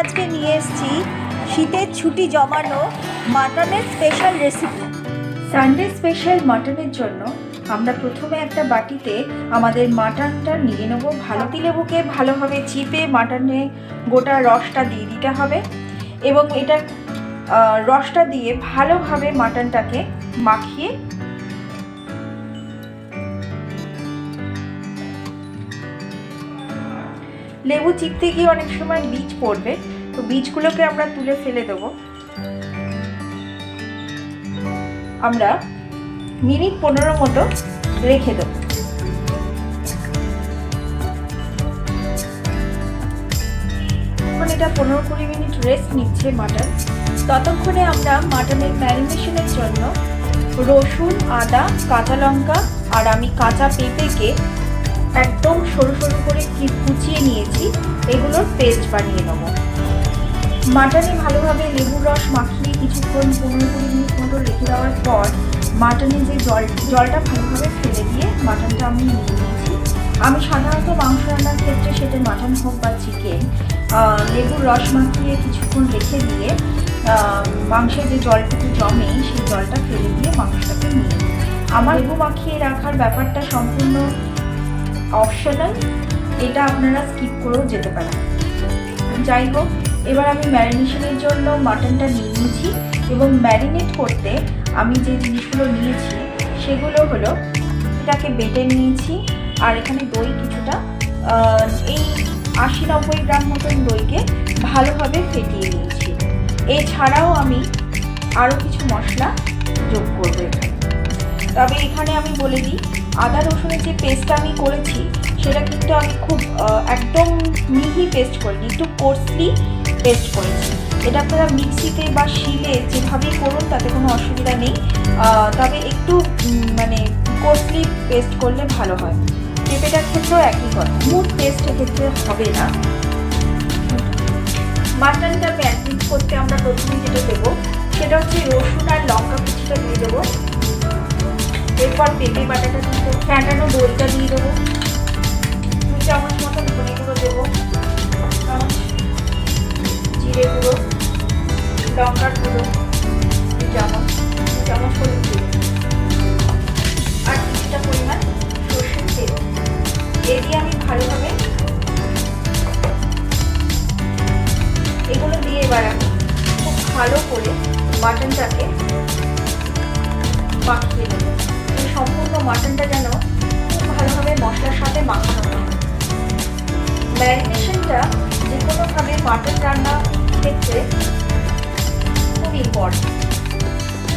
আজকে নিয়ে এসেছি শীতের ছুটি জমানো মাটনের স্পেশাল রেসিপি। সানডে স্পেশাল মাটনের জন্য আমরা প্রথমে একটা বাটিতে আমাদের মাটনটা নিয়ে নেব। লেবুকে ভালোভাবে চিপে মাটনে গোটা রসটা দিয়ে দিতে হবে এবং এটা রসটা দিয়ে ভালোভাবে মাটনটাকে মাখিয়ে লেবু চিপতে গিয়ে অনেক সময় বীজ পড়বে, তো বীজগুলোকে আমরা তুলে ফেলে দেবো। আমরা মিনিট 15 মতো রেখে দেবো। এখন এটা 15-20 মিনিট রেস্ট নিচ্ছে মাটন। ততক্ষণে আমরা মাটনের ম্যারিনেশনের জন্য রসুন, আদা, কাঁচা লঙ্কা আর আমি কাঁচা পেঁপেকে একদম সরু সরু করে কুচিয়ে নিয়েছি, এগুলোর পেস্ট বানিয়ে নেব। মাটনে ভালোভাবে লেবুর রস মাখিয়ে কিছুক্ষণ 15-20 মিনিট মতো রেখে দেওয়ার পর মাটনে যে জলটা ভালোভাবে ফেলে দিয়ে মাটনটা আমি নিয়ে নিয়েছি। আমি সাধারণত মাংস রান্নার ক্ষেত্রে সেটা মাটন হোক বা চিকেন, লেবুর রস মাখিয়ে কিছুক্ষণ রেখে দিয়ে মাংসে যে জলটুকু জমে সেই জলটা ফেলে দিয়ে মাংসটাকে নিয়ে নিই। আমার লেবু মাখিয়ে রাখার ব্যাপারটা সম্পূর্ণ অপশনাল, এটা আপনারা স্কিপ করেও যেতে পারেন। যাই হোক, এবার আমি ম্যারিনেশনের জন্য মাটনটা নিয়ে নিয়েছি এবং ম্যারিনেট করতে আমি যে জিনিসগুলো নিয়েছি সেগুলো হলো, এটাকে বেটে নিয়েছি আর এখানে দই কিছুটা, এই 80-90 গ্রাম মতন দইকে ভালোভাবে ফেটিয়ে নিয়েছি। এছাড়াও আমি আরও কিছু মশলা যোগ করবো এখানে। তবে এখানে আমি বলে দিই, আদা রসুনের যে পেস্টটা আমি করেছি সেটা কিন্তু আমি খুব একদম মিহি পেস্ট করিনি, একটু কোর্সলি পেস্ট করেছি। এটা আপনারা মিক্সিতে বা শিলে যেভাবেই করুন তাতে কোনো অসুবিধা নেই, তবে একটু মানে কোর্সলি পেস্ট করলে ভালো হয়। পেঁপেটার ক্ষেত্রেও একই কথা, স্মুথ পেস্ট এক্ষেত্রে হবে না। মাটনটা ম্যারিনেট করতে আমরা প্রথমে যেটা দেবো সেটা হচ্ছে রসুন আর লঙ্কা কুচিটা দিয়ে দেবো। এরপর পেঁপে বাটাটা দিয়ে দেবো, ফ্যাটানো দইটা দিয়ে দেবো, 2 চামচ মতন ধনে গুঁড়ো দেবো, জিরে গুঁড়ো, লঙ্কার গুঁড়ো 2 চামচ করে দিয়ে আর কিছুটা পরিমাণ সর্ষের তেল। এ দিয়ে আমি ভালোভাবে এগুলো দিয়ে এবার আমি খুব ভালো করে মাটনটাকে মাখিয়ে নেব। সম্পূর্ণ মাটনটা যেন খুব ভালোভাবে মশলার সাথে মাখানো হয়। ম্যারিনেশনটা যে কোনোভাবে মাটন রান্নার ক্ষেত্রে খুব ইম্পর্টেন্ট।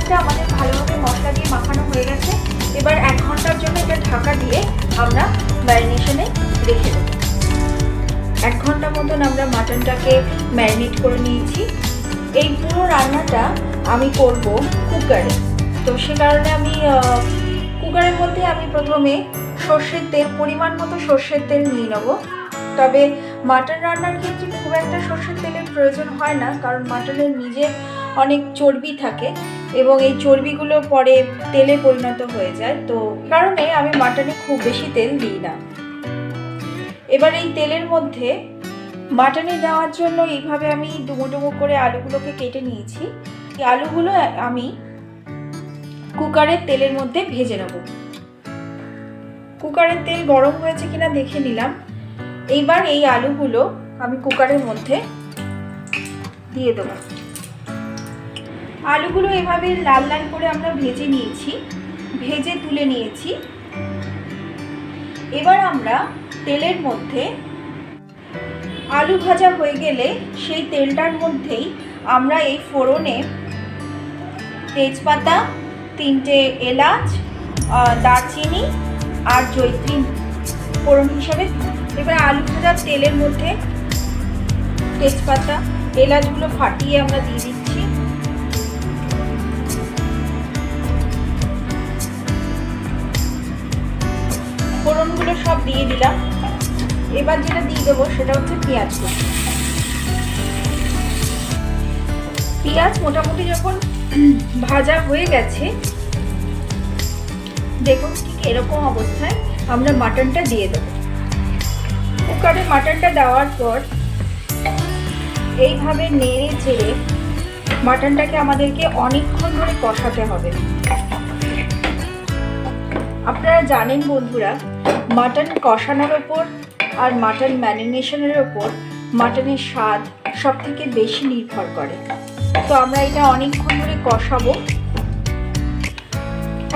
এটা আমাদের ভালোভাবে মশলা দিয়ে মাখানো হয়ে গেছে। এবার 1 ঘন্টার জন্য এটা ঢাকা দিয়ে আমরা ম্যারিনেশনে রেখে দেবো। 1 ঘন্টা মতন আমরা মাটনটাকে ম্যারিনেট করে নিয়েছি। এই পুরো রান্নাটা আমি করব কুকারে, তো সে কারণে আমি কুকারের মধ্যে আমি প্রথমে সর্ষের তেল, পরিমাণ মতো সর্ষের তেল নিয়ে নেব। তবে মাটন রান্নার ক্ষেত্রে খুব একটা সর্ষের তেলের প্রয়োজন হয় না, কারণ মাটনের নিজের অনেক চর্বি থাকে এবং এই চর্বিগুলো পরে তেলে পরিণত হয়ে যায়, তো কারণে আমি মাটনে খুব বেশি তেল দিই না। এবার এই তেলের মধ্যে মাটনে দেওয়ার জন্য এইভাবে আমি ডুমো ডুমো করে আলুগুলোকে কেটে নিয়েছি। এই আলুগুলো আমি কুকারের তেলের মধ্যে ভেজে নেব। কুকারের তেল গরম হয়েছে কিনা দেখে নিলাম। এইবার এই আলুগুলো আমি কুকারের মধ্যে দিয়ে দেব। আলুগুলো এভাবে লাল লাল করে আমরা ভেজে নিয়েছি, ভেজে তুলে নিয়েছি। এবার আমরা তেলের মধ্যে আলু ভাজা হয়ে গেলে সেই তেলটার মধ্যেই আমরা এই ফোড়নে তেজপাতা, 3টে এলাচ, দারচিনি আর জয়িত্রী ফোড়ন হিসাবে। এবার আলু ভাজার তেলের মধ্যে তেজপাতা, এলাচগুলো ফাটিয়ে আমরা দিয়ে দিচ্ছি। ফোড়নগুলো সব দিয়ে দিলাম। এবার যেটা দিয়ে দেবো সেটা হচ্ছে পেঁয়াজ কুচি। পেঁয়াজ মোটামুটি যখন ভাজা হয়ে গেছে, দেখুন ঠিক এরকম অবস্থায় আমরা মাটনটা দিয়ে দেবো। কুকারে মাটনটা দেওয়ার পর এইভাবে নেড়ে চেড়ে মাটনটাকে আমাদেরকে অনেকক্ষণ ধরে কষাতে হবে। আপনারা জানেন বন্ধুরা, মাটন কষানোর ওপর আর মাটন ম্যারিনেশনের ওপর মাটনের স্বাদ সব থেকে বেশি নির্ভর করে। তো আমরা এটা অনেকক্ষণ ধরে কষাবো।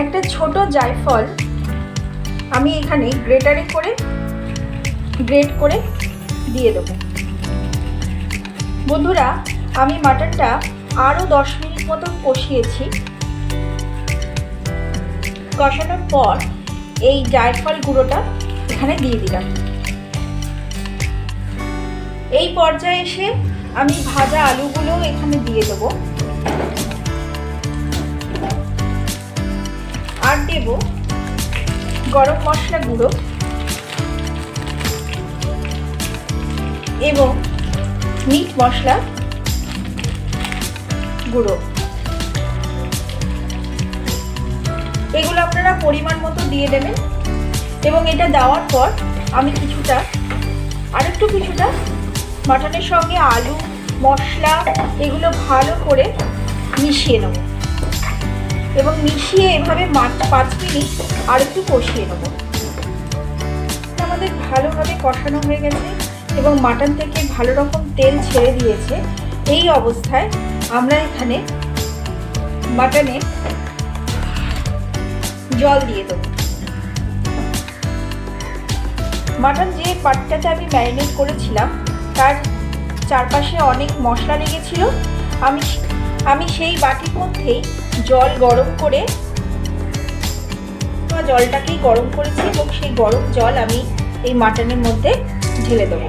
একটা ছোট জায়ফল আমি এখানে গ্রেটারে করে গ্রেট করে দিয়ে দেবো। বন্ধুরা, আমি মাটনটা আরও 10 মিনিট মতন কষিয়েছি। কষানোর পর এই জায়ফল গুঁড়োটা এখানে দিয়ে দিলাম। এই পর্যায়ে এসে আমি ভাজা আলুগুলো এখানে দিয়ে দেবো আর দেব গরম মশলা গুঁড়ো এবং মিট মশলা গুঁড়ো। এগুলো আপনারা পরিমাণ মতো দিয়ে দেবেন এবং এটা দেওয়ার পর আমি কিছুটা মাটনের সঙ্গে আলু মশলা এগুলো ভালো করে মিশিয়ে নেব এবং মিশিয়ে এভাবে 5 মিনিট আর একটু কষিয়ে নেব। আমাদের ভালোভাবে কষানো হয়ে গেছে এবং মাটন থেকে ভালো রকম তেল ছেড়ে দিয়েছে। এই অবস্থায় আমরা এখানে মাটনে জল দিয়ে দেবো। মাটন যে পাটটাতে আমি ম্যারিনেট করেছিলাম তার চারপাশে অনেক মশলা লেগেছিল। আমি সেই বাটির মধ্যেই জল গরম করে জলটাকেই গরম করেছি এবং সেই গরম জল আমি এই মাটনের মধ্যে ঢেলে দেবো।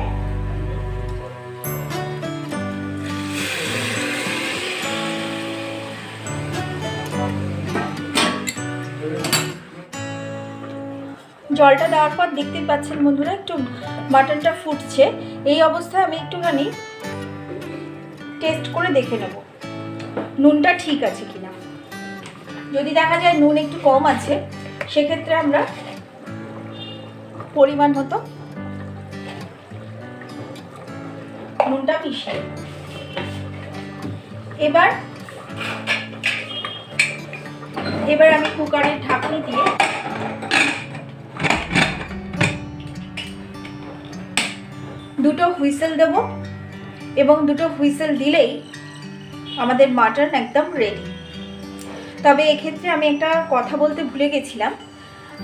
জলটা দেওয়ার পর দেখতে পাচ্ছেন বন্ধুরা, একটু মাটনটা ফুটছে। এই অবস্থায় আমি একটুখানি টেস্ট করে দেখে নেব নুনটা ঠিক আছে কিনা। যদি দেখা যায় নুন একটু কম আছে, সেক্ষেত্রে আমরা পরিমাণ মতো নুনটা মিশিয়ে এবার আমি কুকারের ঢাকনি দিয়ে দুটো হুইসেল দেব এবং দুটো হুইসেল দিলেই আমাদের মাটন একদম রেডি। তবে এক্ষেত্রে আমি একটা কথা বলতে ভুলে গেছিলাম,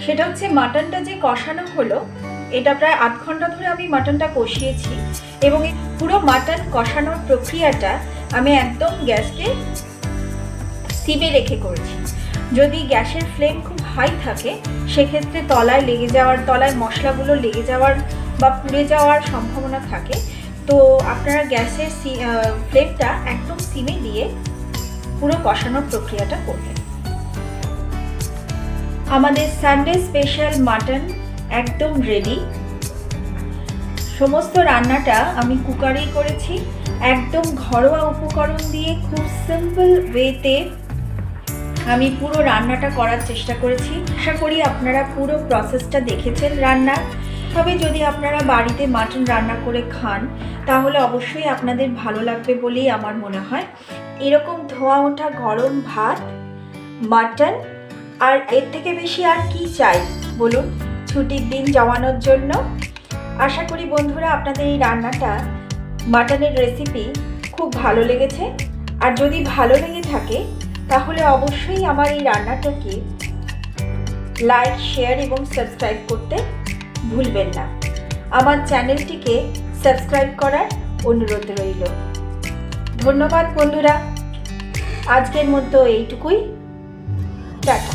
সেটা হচ্ছে মাটনটা যে কষানো হলো, এটা প্রায় 8 ঘন্টা ধরে আমি মাটনটা কষিয়েছি এবং এই পুরো মাটন কষানোর প্রক্রিয়াটা আমি একদম গ্যাসকে সিমে রেখে করেছি। যদি গ্যাসের ফ্লেম খুব হাই থাকে সেক্ষেত্রে তলায় মশলাগুলো লেগে যাওয়ার বা পুড়ে যাওয়ার সম্ভাবনা থাকে। তো আপনারা গ্যাসের ফ্লেমটা একদম সিমে দিয়ে পুরো কষানোর প্রক্রিয়াটা করবেন। আমাদের সানডে স্পেশাল মাটন একদম রেডি। সমস্ত রান্নাটা আমি কুকারেই করেছি, একদম ঘরোয়া উপকরণ দিয়ে খুব সিম্পল ওয়েতে আমি পুরো রান্নাটা করার চেষ্টা করেছি। আশা করি আপনারা পুরো প্রসেসটা দেখেছেন রান্নার। তবে যদি আপনারা বাড়িতে মাটন রান্না করে খান তাহলে অবশ্যই আপনাদের ভালো লাগবে বলেই আমার মনে হয়। এরকম ধোঁয়া ওঠা গরম ভাত, মাটন, আর এর থেকে বেশি আর কি চাই বলুন ছুটির দিন জমানোর জন্য। আশা করি বন্ধুরা আপনাদের এই রান্নাটা, মাটনের রেসিপি খুব ভালো লেগেছে। আর যদি ভালো লেগে থাকে তাহলে অবশ্যই আমার এই রান্নাটাকে লাইক, শেয়ার এবং সাবস্ক্রাইব করতে ভুলবেন না। আমার চ্যানেলটিকে সাবস্ক্রাইব করার অনুরোধ রইল। ধন্যবাদ বন্ধুরা, আজকের মতো এইটুকুই। টাটা।